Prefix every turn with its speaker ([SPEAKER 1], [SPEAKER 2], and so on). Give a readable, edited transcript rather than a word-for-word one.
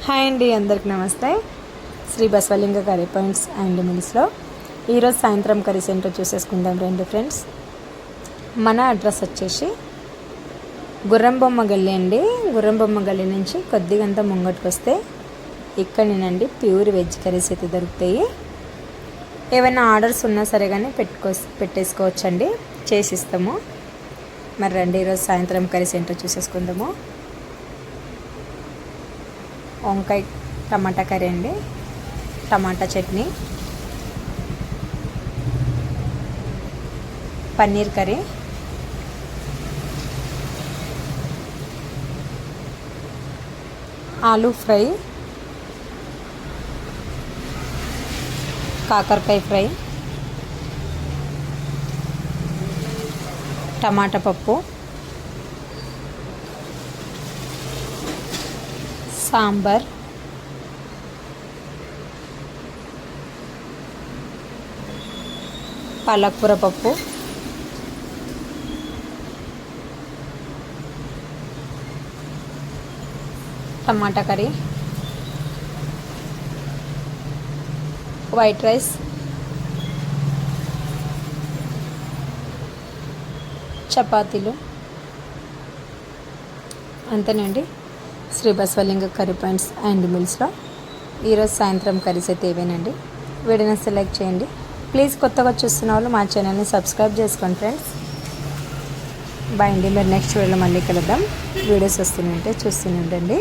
[SPEAKER 1] Hi అండి, అందరికి నమస్తే. Sri Basavalinga curry points and మిల్స్లో ఈరోజు సాయంత్రం కర్రీస్ ఏంటో చూసేసుకుందాం రండి ఫ్రెండ్స్. మన అడ్రస్ వచ్చేసి గుర్రంబొమ్మ గల్లి అండి. గుర్రంబొమ్మ గల్లి నుంచి కొద్దిగంత ముంగట్టుకు వస్తే ఇక్కడనేనండి ప్యూర్ వెజ్ కర్రీస్ అయితే దొరుకుతాయి. ఏమైనా ఆర్డర్స్ ఉన్నా సరే కానీ పెట్టేసుకోవచ్చండి, చేసిస్తాము. మరి రండి ఈరోజు సాయంత్రం కర్రీస్ ఏంటో చూసేసుకుందాము. వంకాయ టమాటా కర్రీ అండి, టమాటా చట్నీ, పన్నీర్ కర్రీ, ఆలూ ఫ్రై, కాకరకాయ ఫ్రై, టమాటా పప్పు, సాంబార్, పాలకూర పప్పు, టమాటా కర్రీ, వైట్ రైస్, చపాతీలు. అంతేనండి Sri Basavalinga curry points and మిల్స్లో ఈరోజు సాయంత్రం కర్రీస్ అయితే ఇవేనండి. వీడియోని సెలెక్ట్ చేయండి. ప్లీజ్ కొత్తగా చూస్తున్న వాళ్ళు మా ఛానల్ని సబ్స్క్రైబ్ చేసుకోండి ఫ్రెండ్స్. బాయ్ అండి. మీరు నెక్స్ట్ వీడియోలో మళ్ళీ కలుద్దాం. వీడియోస్ వస్తుందంటే చూస్తూనే ఉండండి.